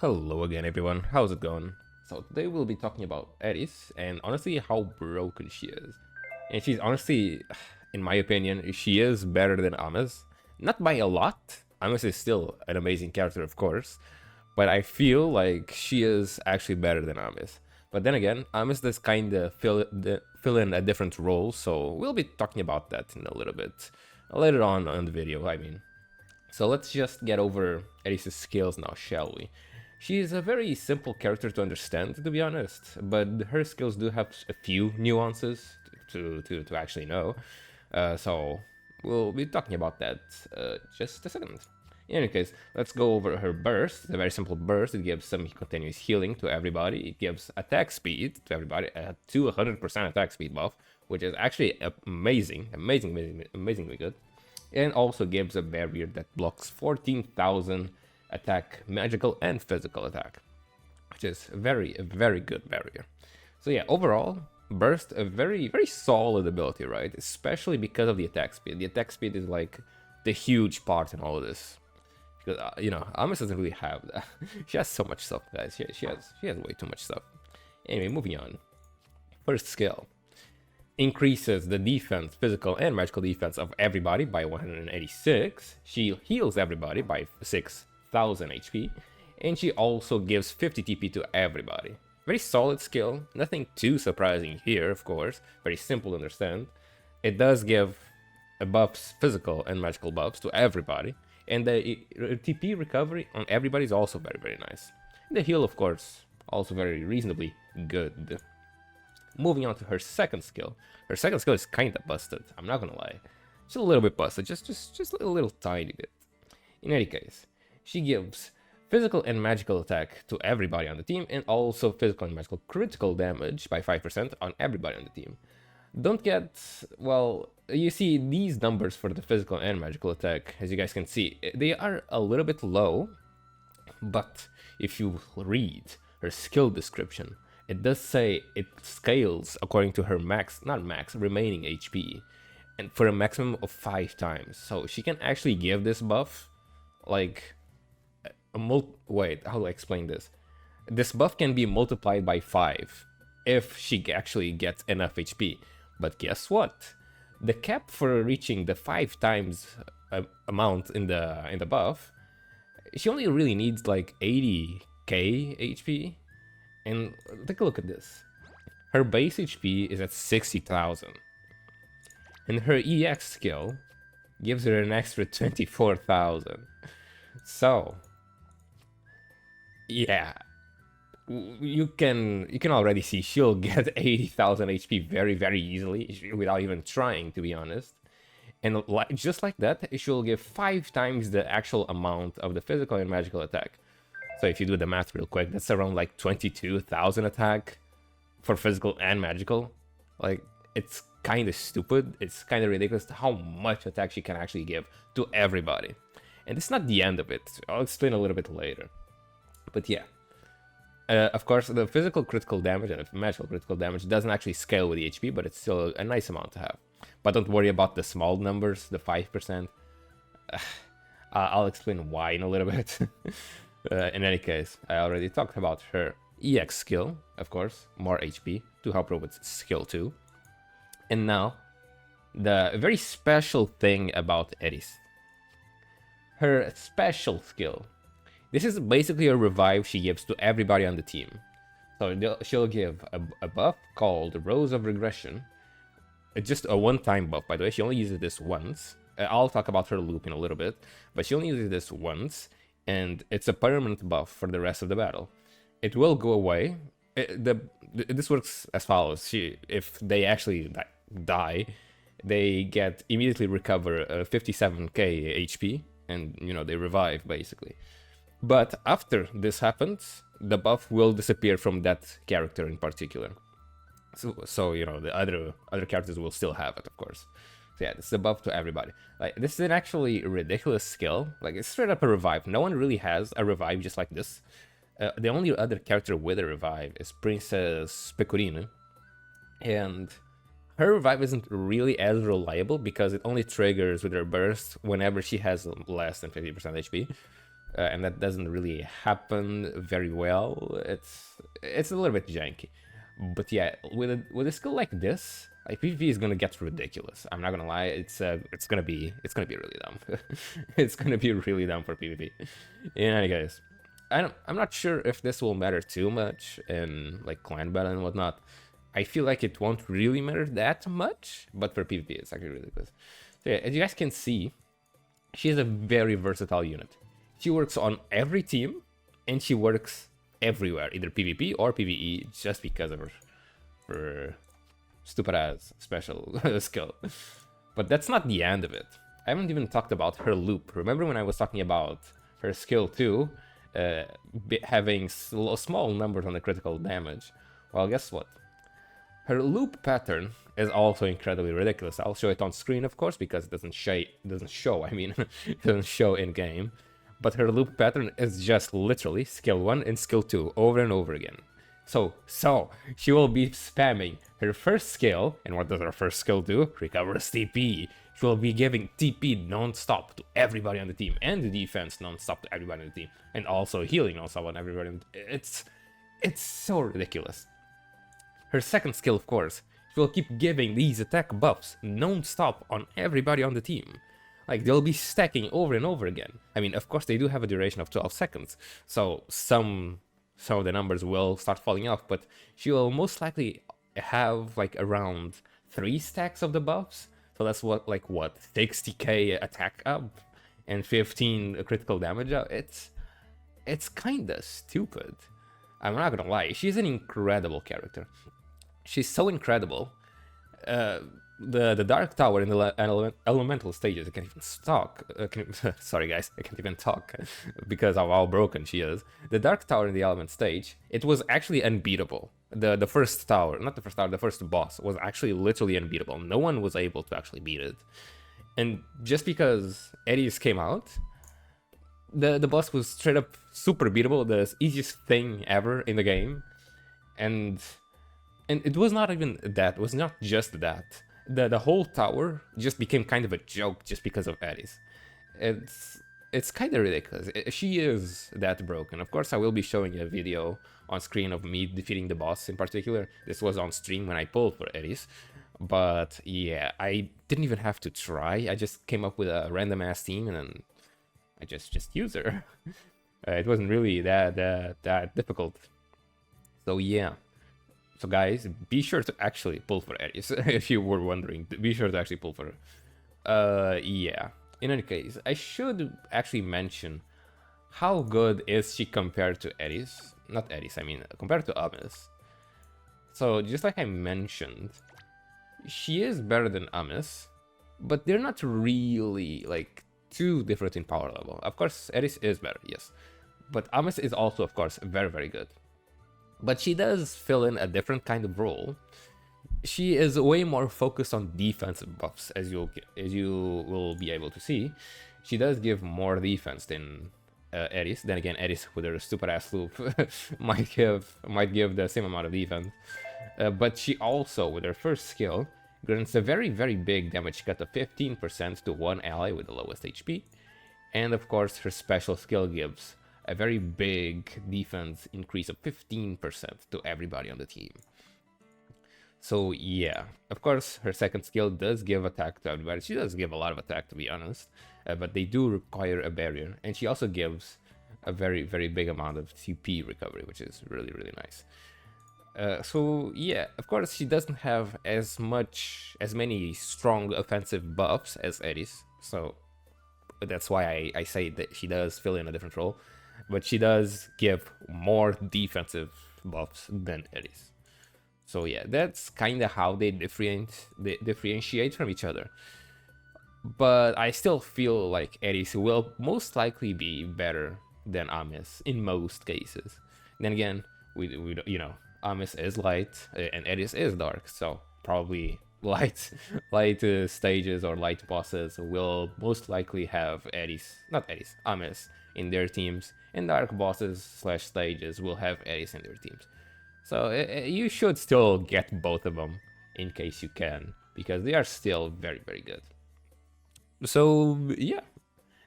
Hello again everyone, how's it going? So today we'll be talking about ERIS and honestly how broken she is. And she's honestly, in my opinion, she is better than Amos. Not by a lot, Amos is still an amazing character of course, but I feel like she is actually better than Amos. But then again, Amos does kinda fill in a different role, so we'll be talking about that in a little bit. Later on the video, I mean. So let's just get over Eris's skills now, shall we? She is a very simple character to understand, to be honest, but her skills do have a few nuances to actually know. So we'll be talking about that just a second. In any case, let's go over her burst. It's a very simple burst. It gives some continuous healing to everybody. It gives attack speed to everybody, a 200% attack speed buff, which is actually amazingly good. And also gives a barrier that blocks 14,000 attack, magical and physical attack, which is a very good barrier. So yeah, overall, burst a very solid ability, right? Especially because of the attack speed. The attack speed is like the huge part in all of this. Because you know, Amos doesn't really have that. She has so much stuff, guys. She has way too much stuff. Anyway, moving on. First skill increases the defense, physical and magical defense of everybody by 186. She heals everybody by 6,000 HP, and she also gives 50 TP to everybody. Very solid skill, nothing too surprising here, of course, very simple to understand. It does give buffs, physical and magical buffs to everybody, and the TP recovery on everybody is also very nice. The heal, of course, also very reasonably good. Moving on to her second skill. Her second skill is kinda busted, I'm not gonna lie. Just a little bit busted, just a little tiny bit. In any case, she gives physical and magical attack to everybody on the team, and also physical and magical critical damage by 5% on everybody on the team. Don't get, well, you see these numbers for the physical and magical attack, as you guys can see, they are a little bit low, but if you read her skill description, it does say it scales according to her remaining HP, and for a maximum of 5 times. So she can actually give this buff, like, wait, how do I explain this? This buff can be multiplied by 5 if she actually gets enough HP. But guess what? The cap for reaching the 5 times amount in the buff, she only really needs like 80k HP. And take a look at this. Her base HP is at 60,000. And her EX skill gives her an extra 24,000. So, yeah, you can already see she'll get 80,000 HP very easily without even trying, to be honest. And just like that, she'll give 5 times the actual amount of the physical and magical attack. So if you do the math real quick, that's around like 22,000 attack for physical and magical. Like, it's kind of stupid. It's kind of ridiculous how much attack she can actually give to everybody. And it's not the end of it. I'll explain a little bit later. But yeah. Of course, the physical critical damage and the magical critical damage doesn't actually scale with the HP, but it's still a nice amount to have. But don't worry about the small numbers, the 5%. I'll explain why in a little bit. In any case, I already talked about her EX skill, of course, more HP to help her with skill 2. And now, the very special thing about ERIS. Her special skill. This is basically a revive she gives to everybody on the team. So she'll give a buff called Rose of Regression. It's just a one-time buff, by the way. She only uses this once. I'll talk about her loop in a little bit, but she only uses this once. And it's a permanent buff for the rest of the battle. It will go away. This works as follows. If they actually die, they get immediately recover 57k HP, and you know, they revive basically. But after this happens, the buff will disappear from that character in particular. So you know, the other characters will still have it, of course. So yeah, this is a buff to everybody. Like, this is an actually ridiculous skill. Like, it's straight up a revive. No one really has a revive just like this. The only other character with a revive is Princess Pecorino. And her revive isn't really as reliable because it only triggers with her burst whenever she has less than 50% HP. and that doesn't really happen very well. It's a little bit janky. But yeah, with a skill like this, like PvP is gonna get ridiculous. I'm not gonna lie, it's gonna be really dumb. It's gonna be really dumb for PvP. In any case, I'm not sure if this will matter too much in like clan battle and whatnot. I feel like it won't really matter that much, but for PvP it's actually really good. So yeah, as you guys can see, she is a very versatile unit. She works on every team, and she works everywhere, either PvP or PvE, just because of her stupid ass special skill. But that's not the end of it. I haven't even talked about her loop. Remember when I was talking about her skill too, having small numbers on the critical damage? Well, guess what? Her loop pattern is also incredibly ridiculous. I'll show it on screen, of course, because it doesn't show. I mean, it doesn't show in game. But her loop pattern is just literally skill 1 and skill 2 over and over again. So she will be spamming her first skill, and what does her first skill do? Recovers TP. She will be giving TP non-stop to everybody on the team, and the defense non-stop to everybody on the team, and also healing non-stop on everybody. It's so ridiculous. Her second skill, of course, she will keep giving these attack buffs non-stop on everybody on the team. Like, they'll be stacking over and over again. I mean, of course, they do have a duration of 12 seconds, so some of the numbers will start falling off, but she will most likely have, like, around 3 stacks of the buffs. So that's what 60k attack up and 15 critical damage up. It's kinda stupid. I'm not gonna lie, she's an incredible character. She's so incredible. The Dark Tower in the elemental stages, I can't even talk. Sorry guys, I can't even talk because of how broken she is. The Dark Tower in the element stage, it was actually unbeatable. The first tower, not the first tower, the first boss was actually literally unbeatable. No one was able to actually beat it. And just because ERIS came out, the boss was straight up super beatable, the easiest thing ever in the game. And it was not even that, it was not just that. The whole tower just became kind of a joke just because of ERIS. It's kind of ridiculous. She is that broken. Of course, I will be showing a video on screen of me defeating the boss in particular. This was on stream when I pulled for ERIS. But yeah, I didn't even have to try. I just came up with a random ass team and then I just used her. It wasn't really that difficult. So yeah. So guys, be sure to actually pull for ERIS, if you were wondering. Be sure to actually pull for her. Yeah. In any case, I should actually mention how good is she compared to ERIS. Not ERIS, I mean, compared to Amis. So, just like I mentioned, she is better than Amis, but they're not really, like, too different in power level. Of course, ERIS is better, yes. But Amis is also, of course, very, very good. But she does fill in a different kind of role. She is way more focused on defensive buffs, as you will be able to see. She does give more defense than ERIS. Then again, ERIS with her stupid ass loop might give the same amount of defense. But she also, with her first skill, grants a very, very big damage cut of 15% to one ally with the lowest HP. And of course, her special skill gives a very big defense increase of 15% to everybody on the team. So yeah, of course, her second skill does give attack to everybody. She does give a lot of attack, to be honest, but they do require a barrier. And she also gives a very, very big amount of TP recovery, which is really, really nice. So yeah, of course, she doesn't have as many strong offensive buffs as ERIS. So that's why I say that she does fill in a different role. But she does give more defensive buffs than ERIS. So yeah, that's kind of how they differentiate from each other. But I still feel like ERIS will most likely be better than Amis in most cases. Then again, we Amis is light and ERIS is dark, so probably light stages or light bosses will most likely have Amis in their teams, and dark bosses / stages will have ERIS in their teams. So you should still get both of them in case you can, because they are still very, very good. So yeah,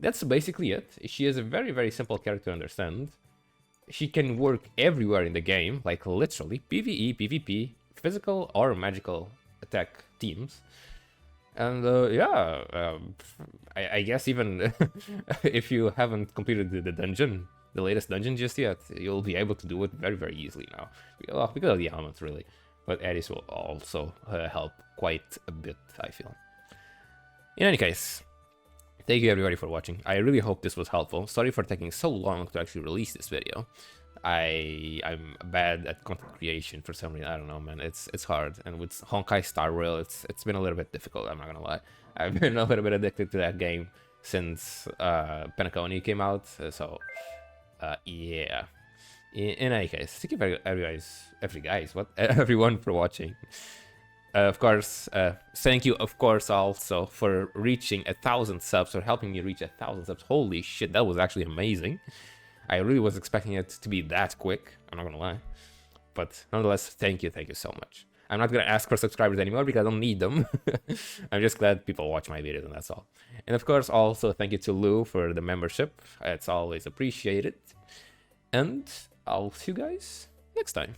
that's basically it. She is a very, very simple character to understand. She can work everywhere in the game, like literally PvE, PvP, physical or magical attack teams. And yeah, I guess even if you haven't completed the dungeon, the latest dungeon just yet, you'll be able to do it very, very easily now. Well, because of the elements, really. But ERIS will also help quite a bit, I feel. In any case, thank you everybody for watching. I really hope this was helpful. Sorry for taking so long to actually release this video. I'm bad at content creation for some reason. I don't know, man. It's hard, and with Honkai Star Rail, it's been a little bit difficult. I'm not gonna lie. I've been a little bit addicted to that game since Penacony came out. So yeah. In any case, thank you everyone for watching. Of course, thank you, of course, also for reaching 1,000 subs, or helping me reach 1,000 subs. Holy shit, that was actually amazing. I really was expecting it to be that quick, I'm not gonna lie. But nonetheless, thank you so much. I'm not gonna ask for subscribers anymore because I don't need them. I'm just glad people watch my videos, and that's all. And of course, also thank you to Lou for the membership. It's always appreciated. And I'll see you guys next time.